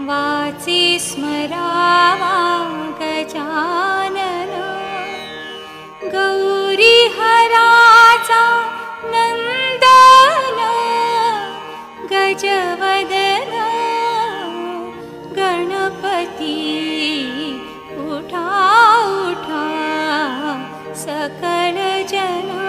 वाचि स्मरावा गजानन गौरीहराचा नन्दन गजवदन गणपती उठा उठा सकल जना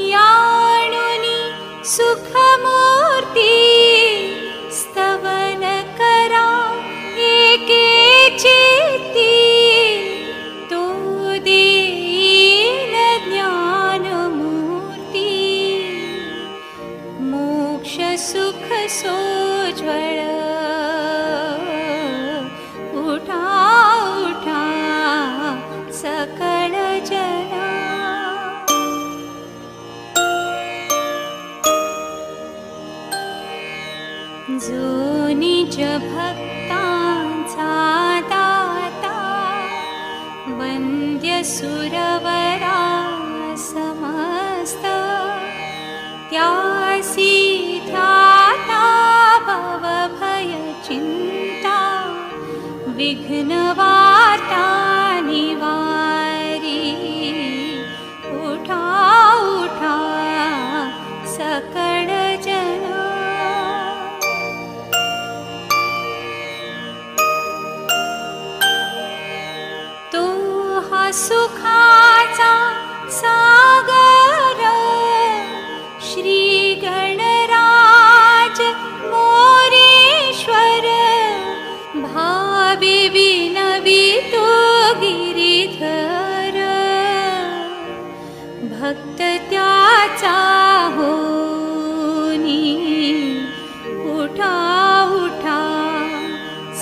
ध्यानियाणुनि सुखमूर्ति स्तवन करा एके चित्ती तो दीन ज्ञानमूर्ति मोक्ष सुख सोज्वल उठा उठा सकल जना जो निज भक्तांचा दाता वंद्य सुरवरा समस्त त्यासी ध्याता भव भय चिंता विघ्न वार्ता निवारी उठा उठा सकळ जना सुखाचा सागर श्री गणराज मोरेश्वर भावी विनवी तो गिरिधर भक्त त्याचा होनी उठा उठा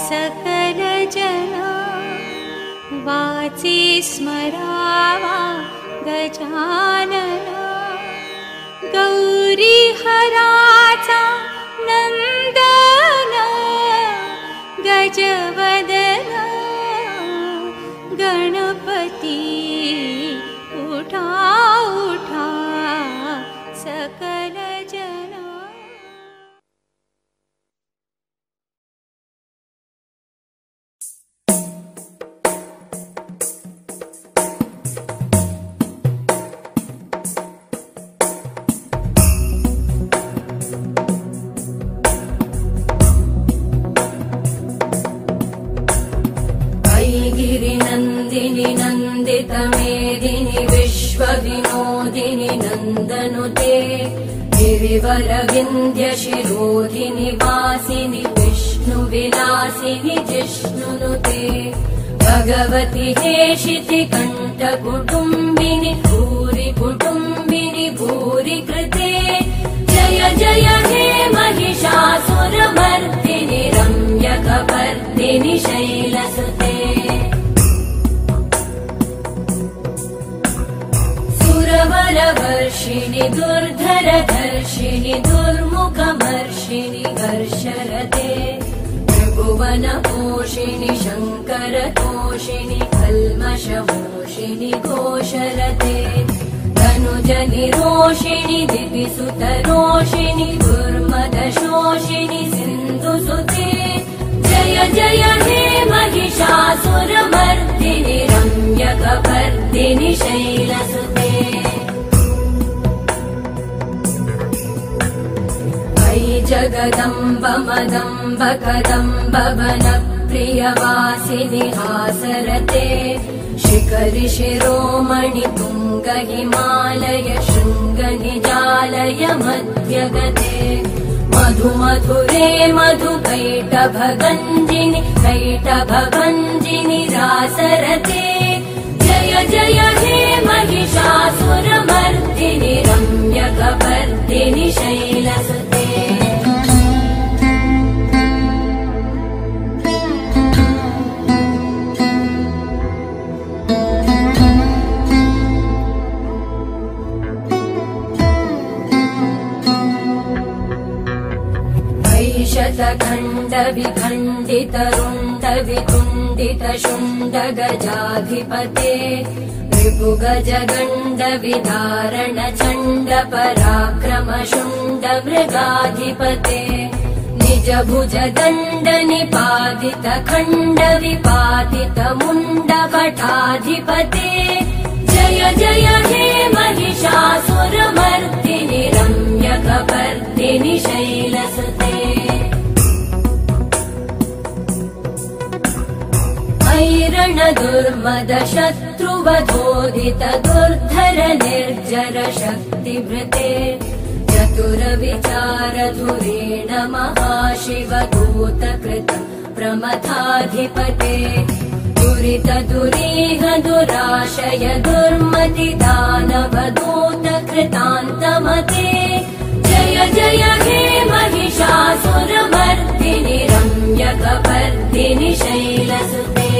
सकल जना वाचि स्मरावा गजानन गौरीहराचा नन्दन गजवदन गणपती उठा उठा सकल जना गिरिनन्दिनि नन्दितमेदिनि विश्वविनोदिनि नन्दनुते गिरिवरविन्द्यशिरोधिनि वासिनि विष्णुविलासिनि जिष्णुनुते भगवति हेशिति कण्ठकुटुम्बिनि भूरि कुटुम्बिनि भूरि कृते जय जय हे महिषासुरमर्दिनि रम्यकपर्दिनि शैलसुते सुरवरवर्षिणि दुर्धरधर्षिणि दुर्मुखमर्षिणि घर्षरते त्रिभुवनपोषिणि शङ्करतोषिणि कल्मषमोषिणि घोषरते धनुजनिरोषिणि दिविसुतरोषिणि दुर्मदशोषिणि सिन्धुसुते जय जय हे महिषासुरमर्दिनि रम्यकपर्दिनि शैलसुते अयि जगदम्ब मदम्ब कदम्ब वनप्रियवासिनि हासरते शिखरि शिरोमणि तुङ्ग हिमालय शृङ्ग निजालय मध्यगते मधु मधुरे मधुकैटभगञ्जिनि कैटभभञ्जिनि रासरते जय जय हे महिषासुरमर्दिनि रम्यकपर्दिनि शैलसुते शतखण्ड विखण्डित रुण्ड वितुण्डित शुण्ड गजाधिपते रिपुगजगण्ड विदारण चण्ड पराक्रम शुण्ड मृगाधिपते निज भुज दण्ड निपातित खण्ड विपातित मुण्ड भटाधिपते जय जय हे महिषासुरमर्दिनि रम्यकपर्दिनि शैलसुते ऐरण दुर्मद शत्रुवधोदित दुर्धर निर्जर शक्तिभृते चतुर विचार धुरेण महाशिवदूत कृत प्रमथाधिपते दुरित दुरीह दुराशय दुर्मति दानवदूत कृतान्तमते जय जय हे महिषासुरमर्दिनि रम्यकपर्दिनि शैलसुते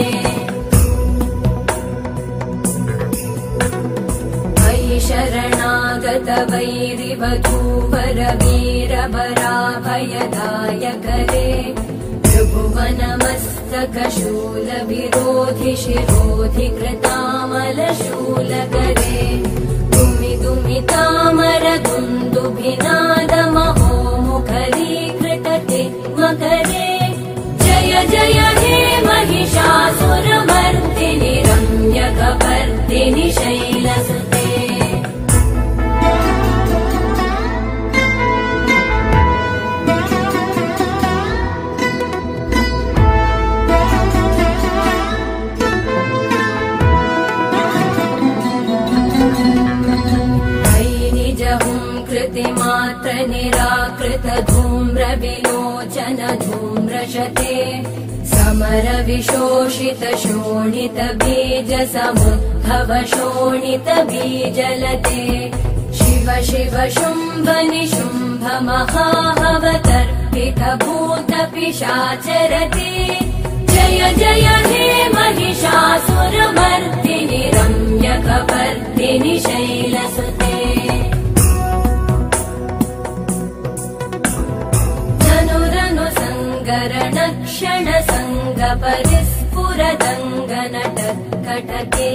शरणागत वैरिवधूवर वीरवराभयदायकरे त्रिभुवनमस्तक शूल विरोधि शिरोधि कृतामल शूलकरे दुमि दुमि तामर दुन्दुभिनाद महो मुखरीकृत मकरे जय जय हे महिषासुरमर्दिनि रम्यकपर्दिनि शैलसुते मात्र निराकृत धूम्र विलोचन धूम्रशते समर विशोषित शोणित बीज समुद्भव शोणित बीजलते शिव शिव शुम्भ निशुम्भ महाहवतर्पित भूत पिशाचरते जय जय हे महिषासुरमर्दिनि रम्यकपर्दिनि शैलसुते क्षण संग परिस्फुरदङ्गनटकटके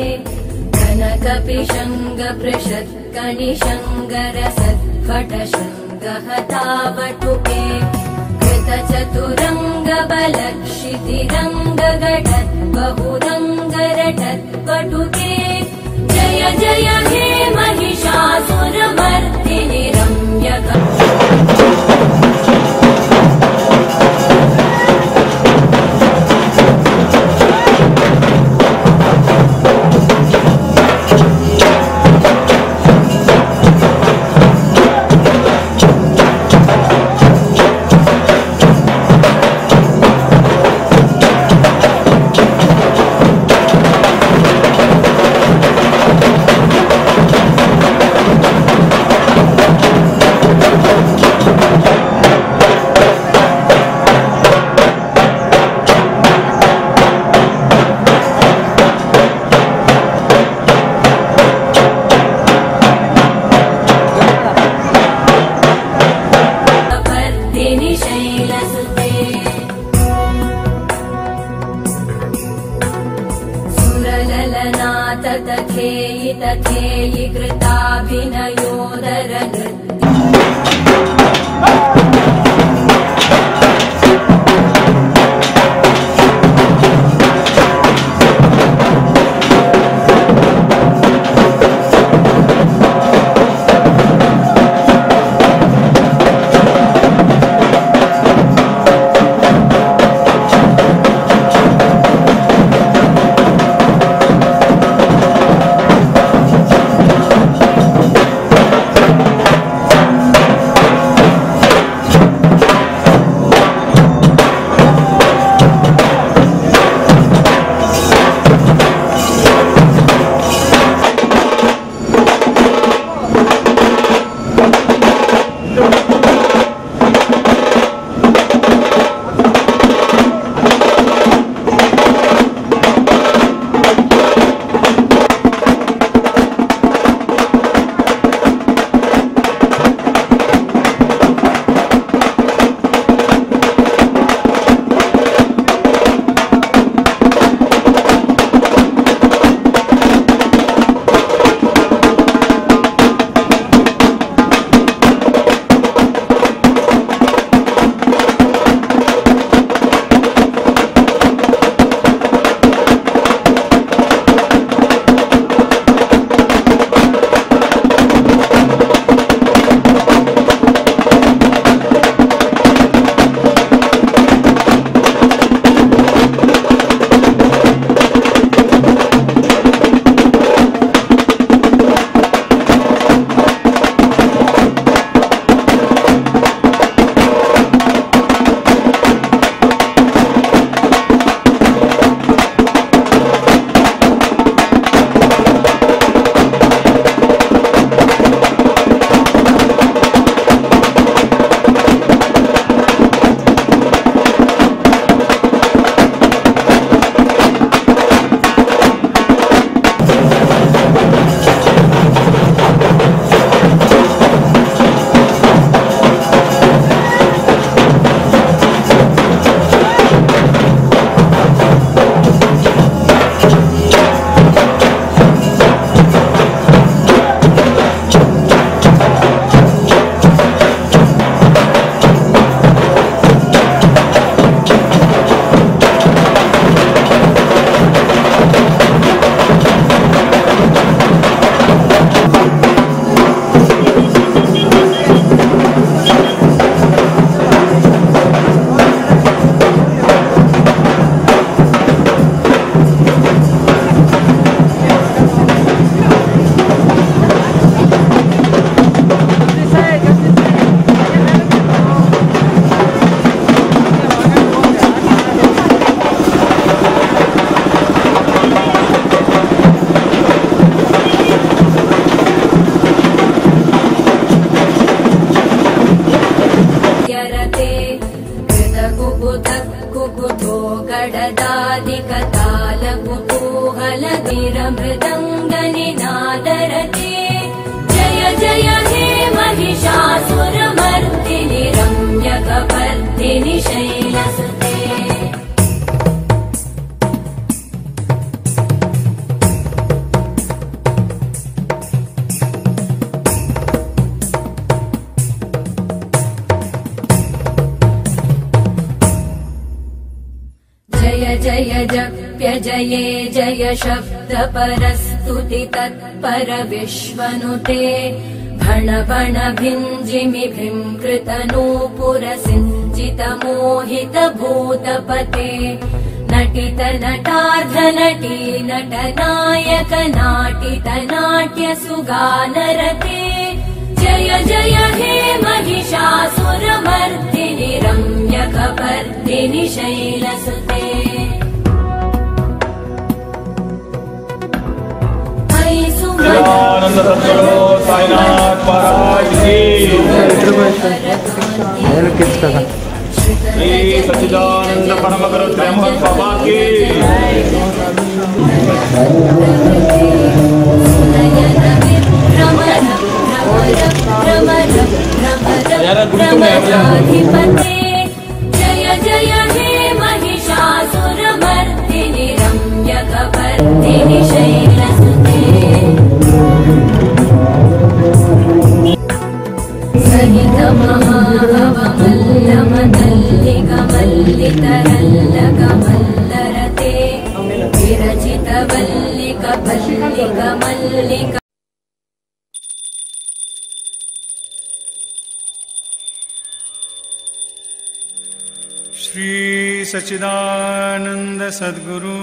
कनकपिशङ्ग पृषत्कणिशङ्गर सत्कटशङ्ग हतावटुके कृतचतुरङ्ग बलक्षितिरङ्ग घटत् बहुरङ्गरटत् पटुके जय जय हे महिषासुरमर्दिनि तथेयि तथेयि कृताभिनयोदर जय जप्यजये जय शब्दपरस्तुति तत्पर विश्वनुते भण भण भिञ्जिमि भृङ्कृतनूपुरसिञ्चित मोहित भूतपते नटित नटार्धनटी नटनायक नाटित नाट्य सुगानरते जय जय हे महिषासुरमर्दिनि रम्यकपर्दिनि शैलसुते आनंद सद्गुरु साईनाथ महाराज की श्री सच्चिदानंद परम गुरु त्रयंबक बाबा की जय जय हे महिषासुरमर्दिनि रम्यकपर्दिनि शैलसुते सहित महाभवमल्लमदल्लिकमल्लितरल्लकमल्लरते विरचितवल्लिकपल्लिकमल्लिक श्री सच्चिदानंद सद्गुरु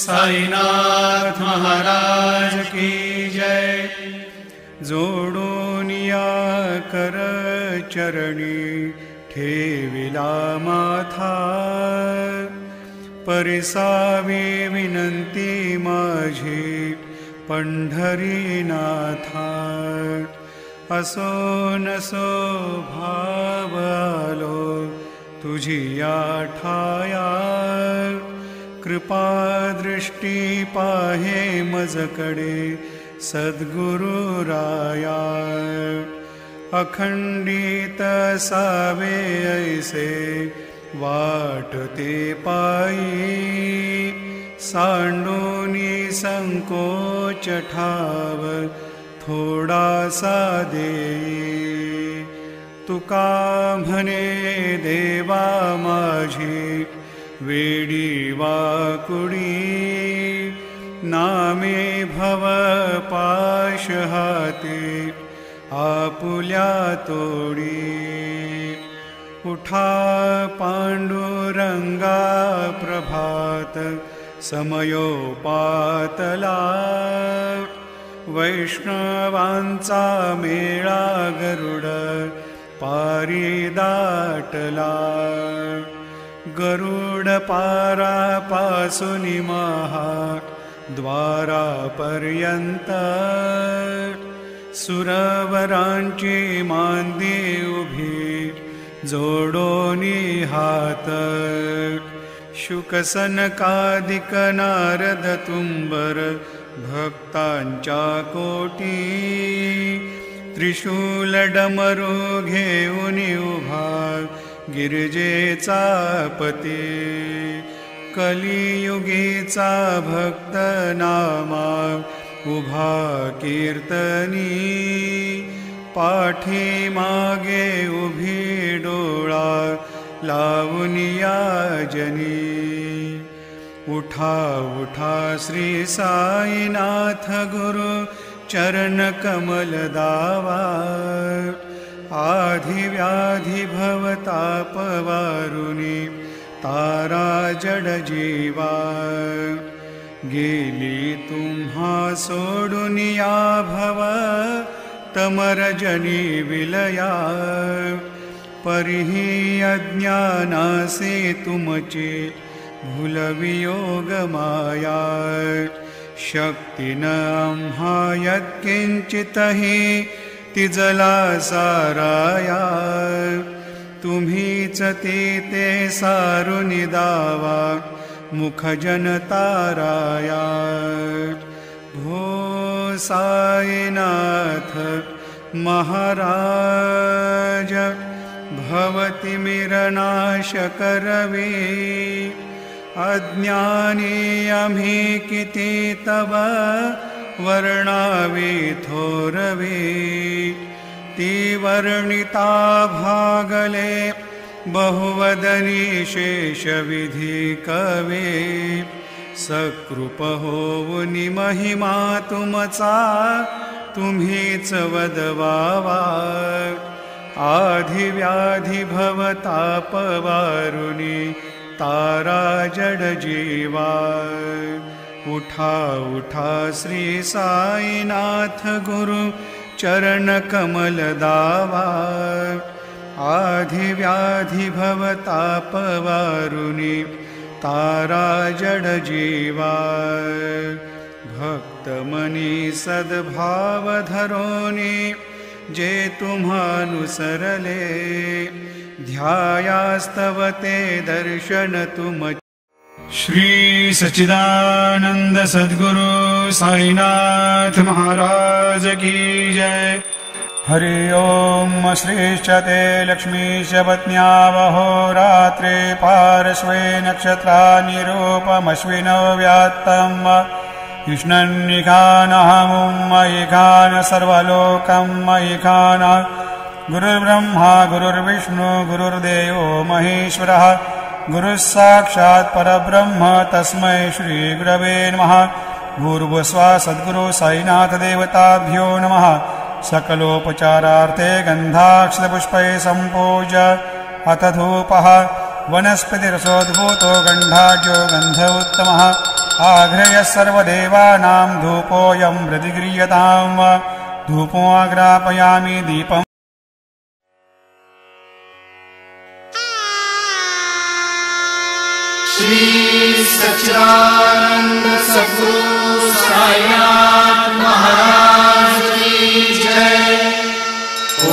साईनाथ महाराज की जय। जोडोनिया कर चरणी ठेविला माथा परिसावी विनंती माझी पंढरीनाथा असो नसो भाव आलो तुझी या ठाया कृपा दृष्टी पाहे मजकडे सद्गुरु राया अखंडित सावे ऐसे वाटते पायी सांडोनी संकोच ठाव थोडासा देई तुका म्हणे देवा माझी वेडी वाकुडी नामे भव पाश हाती आपुल्या तोडी उठा पांडुरंगा प्रभात समयोपातला वैष्णवांचा मेळा गरुड पारी दाटला गरुड पारापासुनि महा द्वारापर्यंत सुरवरांची मांदी उभी जोडोनी हात शुकसनकादिक नारद तुंबर भक्तांच्या कोटी त्रिशूल डमरू घेऊन उभा गिरिजेचा पती कलियुगीचा भक्त नामा उभा कीर्तनी पाठी मागे उभी डोळा लावूनिया जनी उठा उठा श्री साईनाथ गुरु चरण कमल दावा आधी व्याधी भवताप वारुनी तारा जड जीवा गेली तुम्हा सोडून या भव तमरजनी विलया परिही अज्ञानासे तुमचे भूलवियोग माया शक्तीन आम्हा यत्किंचितहि तिजला साराया तुम्हीच ते सारुनि दावा मुख जनताराया भो साईनाथ महाराज भवति मिरनाश करवी अज्ञानी आम्ही किती तव वर्णावी थोरवी ती वर्णिता भागले बहुवदनी शेषविधी कवे सकृप होऊनी महिमा तुमचा तुम्हीच वदवावा आधिव्याधी भवतापवारुणी तारा जड जीवा उठा उठा श्री साईनाथ गुरु चरण कमल दावा आधिव्याधी भवतापवारुणी तारा जड जीवा भक्तमनी सद्भाव धरोनी जे तुम्हानुसरले ध्यायास्तवते दर्शन तुम श्री सच्चिदानंद सद्गुरु साईनाथ महाराज की जय। हरि ओम श्रीश्चते लक्ष्मीश पत्न्यावहो रात्रे पार्श्वे नक्षत्रानिरूपमश्विनो व्यात्तम् युष्णन्निखानहमुं मयिखान सर्वलोकं मयिखान गुरुर्ब्रह्मा गुरुर्विष्णु गुरुर्देवो महेश्वरः गुरुः साक्षात् परब्रह्म तस्मै श्री गुरवे नमः। भूर्भुवस्सुवः सद्गुरु साईनाथ देवताभ्यो नमः। सकलोपचारार्थे गन्धाक्षतपुष्पैः सम्पूज्य अथ धूपः वनस्पतिरसोद्भूतो गन्धाढ्यो गन्ध उत्तमः आघ्रयः सर्वदेवानां धूपोऽयं हृदि गृह्यताम् धूपोऽग्रापयामि दीपम्। श्री सच्चिदानंद सद्गुरु साईनाथ महाराज की जय।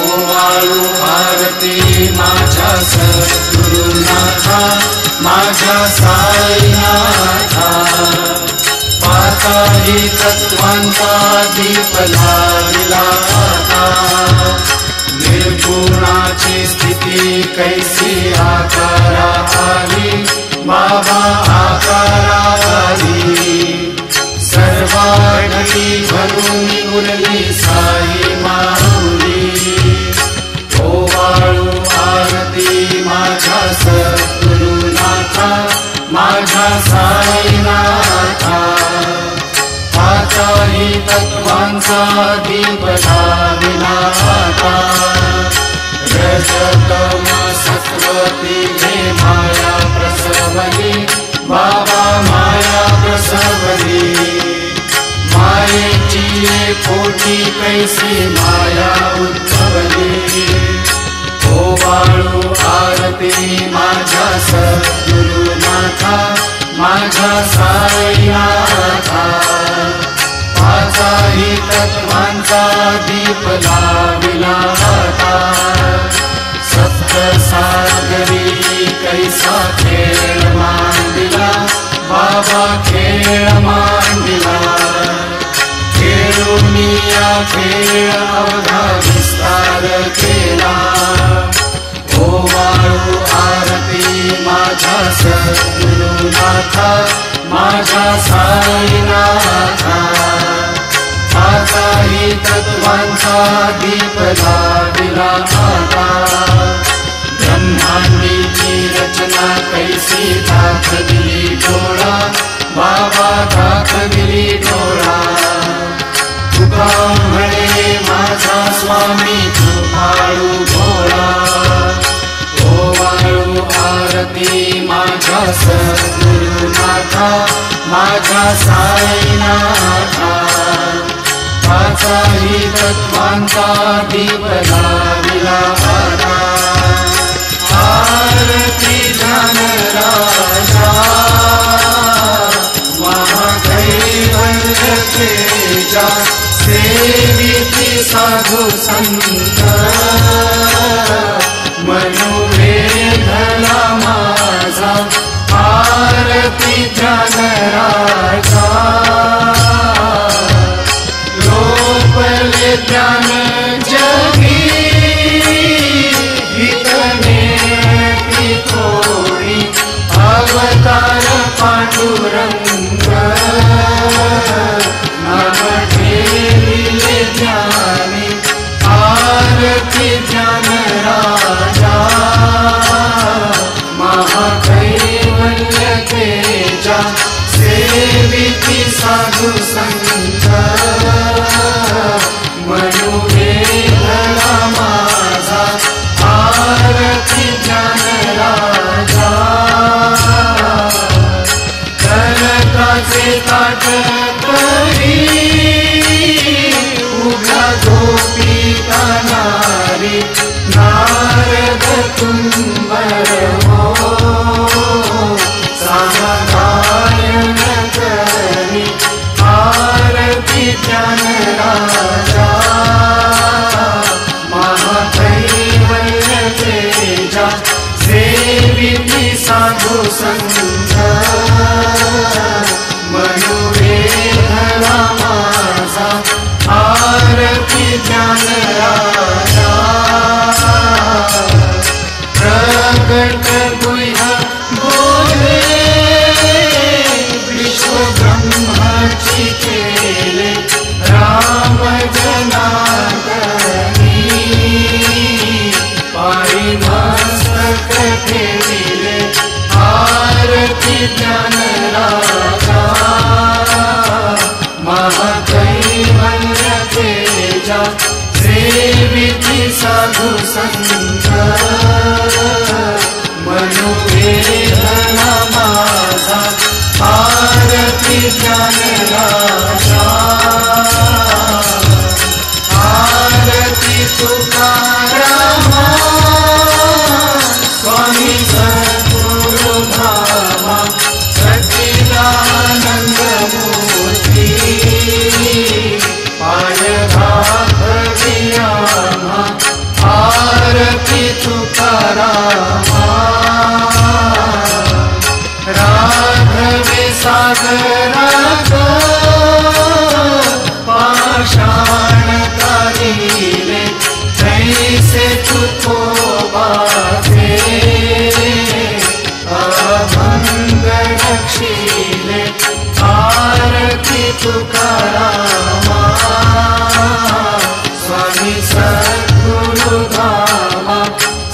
ओवाळू आरती माझ्या सद्गुरुनाथा माझ्या साईनाथा पाताळी तत्वांचा दीप लाविला आता निर्गुणाची स्थिती कैसी आकारा आली बाबा आकारा आली सर्वांगी भरून उरली साई माऊली ओवाळू आरती माझ्या सद्गुरुनाथा माझ्या साईनाथा पाताळी तत्वांचा दीप लाविला आता रजतम सत्वती हे माया प्रसवली बाबा माया प्रसवली मायेची पोटी कैसी माया उद्भवली ओवाळू आरती माझ्या सद्गुरुनाथा माझ्या साईनाथा पाताळी तत्वांचा दीप लाविला आता सप्तसागरी कैसा खेळ मांडिला बाबा खेळ मांडिला खेळूनिया खेळ अवघा विस्तार केला ओवाळू आरती माझ्या सद्गुरुनाथा माझ्या साईनाथा पाताळी तत्वांचा दीप लाविला आता ब्रह्मांडीची रचना कैसी दाखविली डोळा बाबा दाखविली डोळा तुका म्हणे माझा स्वामी कृपाळू भोळा ओवाळू आरती माझ्या सद्गुरुनाथा माझ्या साईनाथा पाताळी तत्वांचा दीप लाविला आता आरती ज्ञानराजा महादैवत तेजा सेविती साधू संत मनोवेधला माझा आरती ज्ञानराजा लोपले ज्ञान जगी हितने ती थोडी अवतार पांडुरंग नाम ठेविले ज्ञानी आरती ज्ञानराजा विहारी नारद तुम्बर हो समगायन करी आरती ज्ञान राजा महाकैवल्य तेजा सेविति साधु संत मनुवेधना माझा आरती ज्ञान राजा प्रकट गुह्य बोले विश्व ब्रह्माची केले राम जनार्दनी पायी मस्तक ठेविले आरती ज्ञान राजा महाकैवल्य तेजा सेविति साधु संत मनुवेधना माझा आरती ज्ञान राजा आरती तुकारामा स्वामी सद्गुरु धामा सच्चिदानंद मूर्ति पाय भागवियामा आरती तुकारामा राघवे सागरात पाषाण कारिले तैसे तुकोबाचे अभंग रक्षिले आरती तुकारामा स्वामी सद्गुरु धामा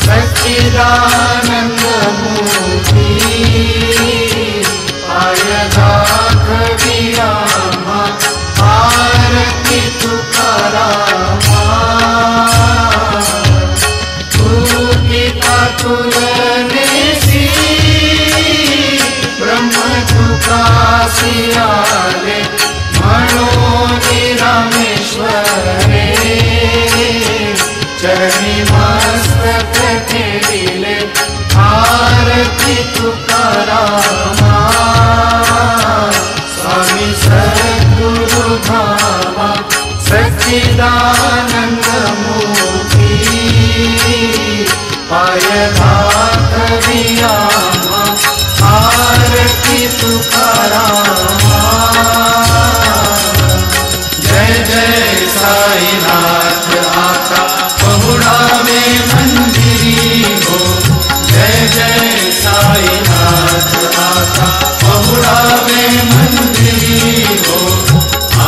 सच्चिदानंद मूर्ति पाय भागवियामा आरती तुकारामा तुकिता तुलनेसी ब्रह्म तुकासी आले मनोनी रामेश्वरे चरणी मस्तक ठेविले आरती तुकारामा स्वामी सद्गुरु धामा सच्चिदानंद मूर्ति पाय भागवियामा आरती तुकारामा जय जय साईनाथ आता पहुड़ावे मंदिरी हो जय जय साईनाथ आता पहुड़ावे मंदिरी हो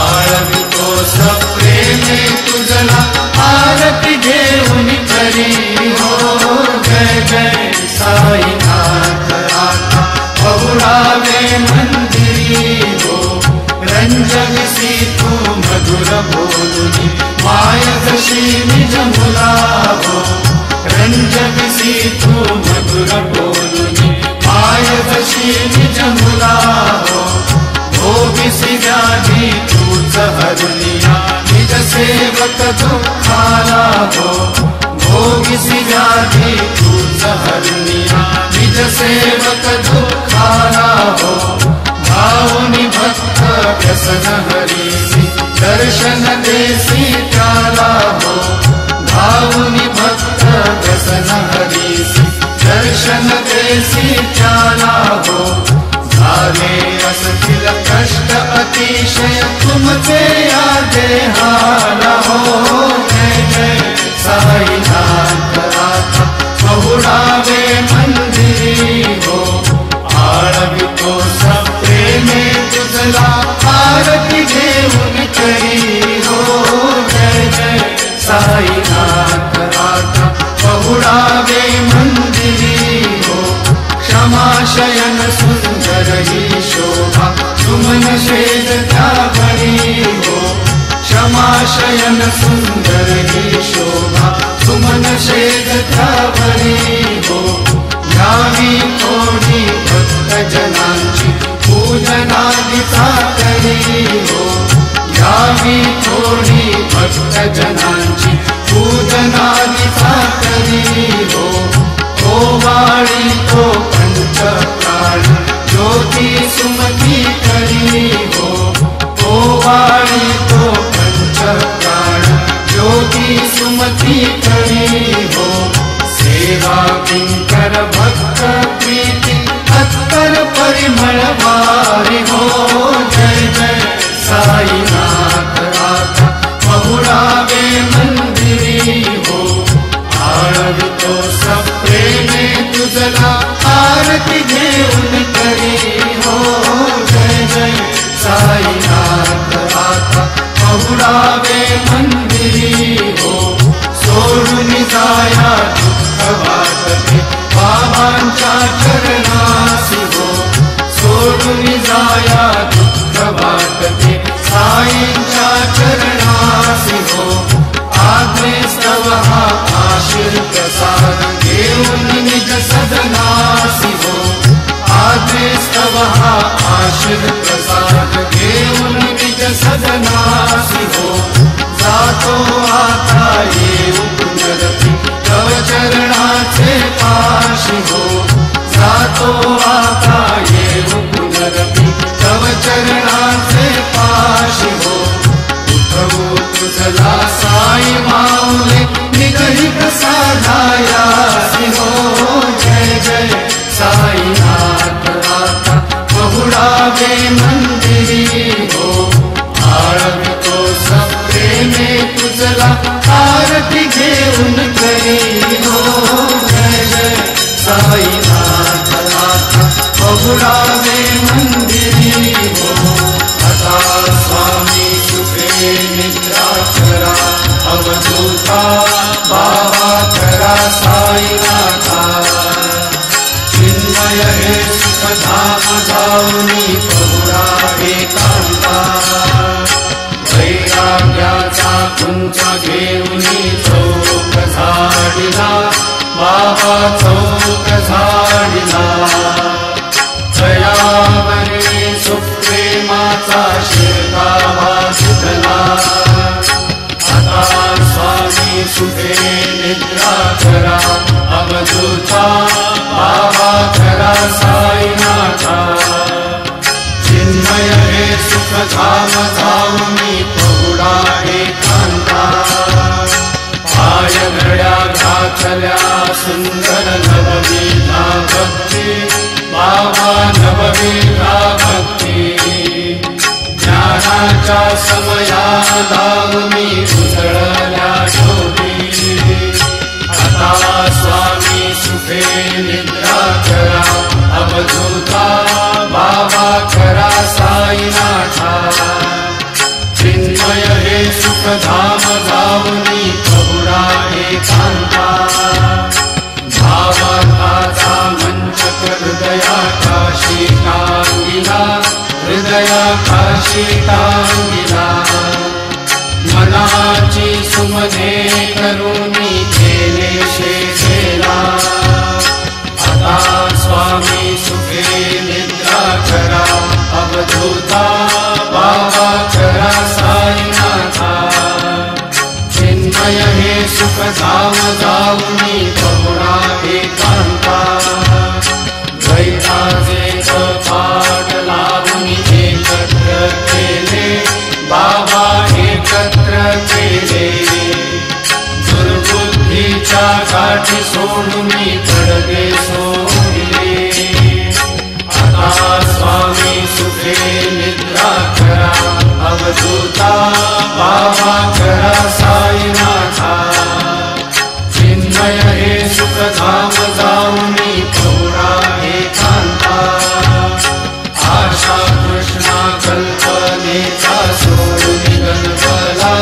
आळवी तो सब प्रेमे तुझला आरती घेऊन करी हो जय जय साईनाथ आता पहुड़ावे मंदिरी हो रंजविसी तू मधुर बोलुनी माय जशी निज मुला हो रंजविसी तू मधुर बोलुनी माय जशी निज मुला हो भोगिसी व्याधी तूच हरुनिया निज सेवक दुःखाला हो भोगिसी व्याधी तूच हरुनिया निज सेवक दुःखाला हो भावनी भक्त व्यसन हरीसी दर्शन देसी त्याला हो भावनी भक्त व्यसन हरीसी दर्शन देसी त्याला हो झाले असतील कष्ट अतिशय तुमचे या देहाला हो जय जय साईनाथ आता पहुड़ावे मंदिरी हो आळवी तो सब प्रेमे तुझला आरती घेऊन करी हो जय जय साईनाथ आता पहुड़ावे मंदिरी हो क्षमाशयन सुंदर ही शोभा सुमन शेद त्यावरी हो क्षमाशयन सुंदर ही शोभा सुमन शेद त्यावरी हो यावी थोडी भक्त जनांची पूजनादिता करी हो यावी थोडी भक्त जनांची पूजनादिता सुमति करी हो सेवा किंकर भक्त प्रीति अत्तर परिमल वारी हो जय जय साईनाथ आता बहुरावे मंदिरी हो आळवी तो सब प्रेमे तुझला आरती घेऊन करी हो जय जय साईनाथ आता बहुरावे मंदिरी हो सोडून जाया दुःख वाटते बाबांच्या चरणासी हो सोडून जाया दुःख वाटते साईंच्या चरणासी हो आज्ञेस्तव हा आशीर प्रसाद घेऊन निज सदनासी हो आज्ञेस्तव हा आशीर प्रसाद घेऊन निज सदनासी हो जातो आता येऊ पुनरती तव चरणाचे पाशी हो जातो आता येऊ पुनरती तव चरणाचे पाशी हो उठवू तुझला साई माऊले निगडित साधायासी हो जय जय साईनाथ आता बहुरावे मंदिरी हो आळवी तो सब प्रेमे तुझला आरती घेऊन करी हो जय जय साईनाथ आता बहुरावे मंदिरी हो आता स्वामी सुखे निद्रा करा अवधूता बाबा करा साईनाथा चिन्मय हे सुखधाम जाऊनी बहुरा एकांता वैराग्याचा कुंच घेऊनी चौक झाडिला बाबा चौक झाडिला दयावरी सुप्रेमाचा शिरकावा सुटला आता स्वामी सुखे निद्रा करा अवधूता बाबा करा साईनाथा चिन्मय हे सुखधाम जाऊनी बहुडा एकांता पाय घड्या घातल्या सुंदर नवविधा भक्ती बाबा नवविधा भक्ती ज्ञानाच्या समया लावणी उजळल्या ज्योती आता स्वामी सुखे निद्रा करा अवधूता बाबा करा साईनाथा चिन्मय हे सुखधाम जाऊनी बहुडा एकांता भावाचा मंचक हृदयाचा शीतांगिला हृदयाचा शीतांगिला मनाची सुमने करुणी केले शेला आता स्वामी सुखे निद्रा करा अवधूता बाबा करा साईनाथा चिन्मय हे सुखधाम जाऊनी बहुडा एकांता द्वैताचे पाठ लावून एकत्र केले बाबा एकत्र केले दुर्बुद्धीच्या गाठी सोडून पडदे सोडले आता स्वामी सुखे निद्रा करा अवधूता बाबा करा साईनाथा चिन्मय हे सुखधाम जाऊनी बहुडा एकांता आशा कृष्णा कल्पनेचा सोडून गलबला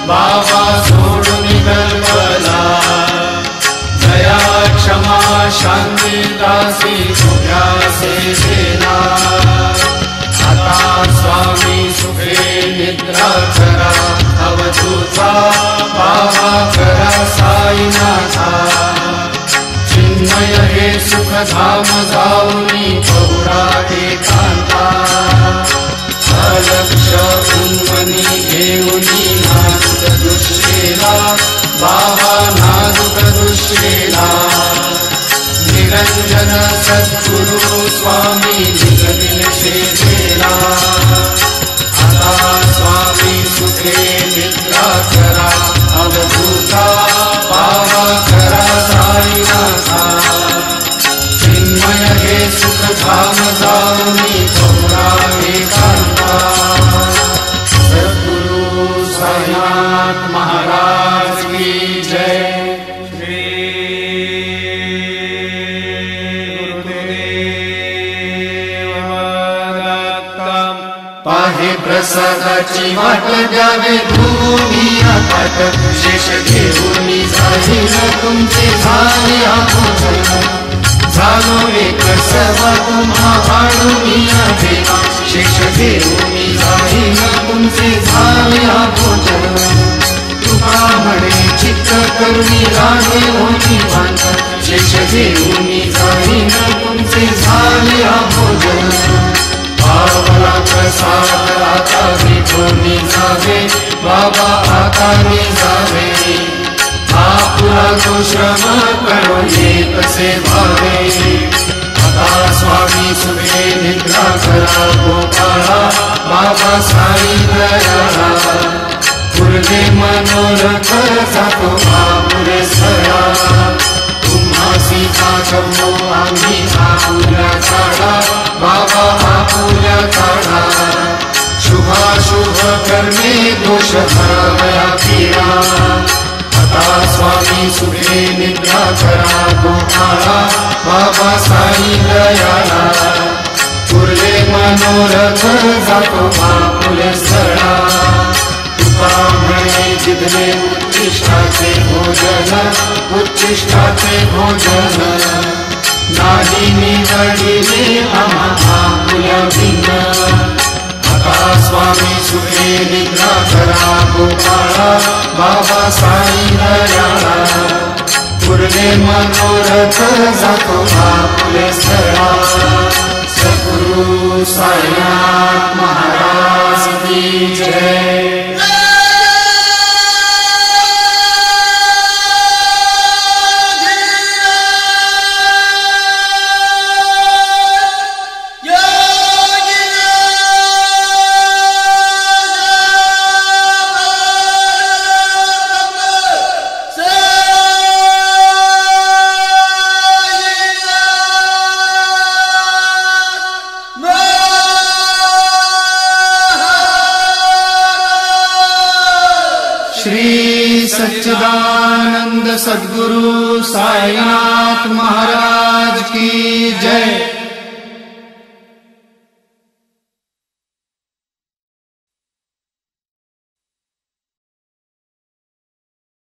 बाबा सोडून गलबला दया क्षमा शांती दासी तुझ्यासे देना आता स्वामी सुखे निद्रा करा अवधूता बाबा करा साईनाथा चिन्मय हे सुखधाम जाऊनी बहुडा एकांता अलक्ष उन्मनी घेऊनी नाजुक दृष्टीला बाबा नाजुक दृष्टीला निरंजन सद्गुरु स्वामी निगदिल शेला आता स्वामी सुखे निद्रा करा अवधूता प्रसादाची वाट द्यावे दुनिया ताट शेष घेऊन जाईल तुमचे झाले भोजन झालो एक सवा तुम्हा आणूनिया देवा शेष घेऊन जाईल तुमचे झाले भोजन तुका म्हणे चित्त करुणी राहे होती भांत शेष घेऊन जाईल तुमचे झाले भोजन पावला प्रसाद आता विठोनी जावे बाबा आता जावे आपुला तो श्रम करो ये कसे भावे आता स्वामी सुखे निद्रा करा गोपाळा बाबा साई दयाळा पुरले मनोरथ जातो आपुले सळा तुम्हासी जागवलो आम्ही आपुल्या काढा बाबा आपुल्या काढा शुभाशुभ करणे दोष धरावया पीडा आता स्वामी सुखे निद्रा करा गोपाळा बाबा साई दयाळा पुरले मनोरथ जातो आपुले सळा तुका म्हणे जिधले उच्चिष्टाचे भोजन नाही निवडिले आम्हा आपुल्या भिन्न आता स्वामी सुखे निद्रा करा गोपाळा बाबा साई दयाळा पुरले मनोरथ जातो आपुले स्थळा सद्गुरु साईनाथ महाराज की जय। श्री सच्चिदानंद सद्गुरु साईनाथ महाराज की जय।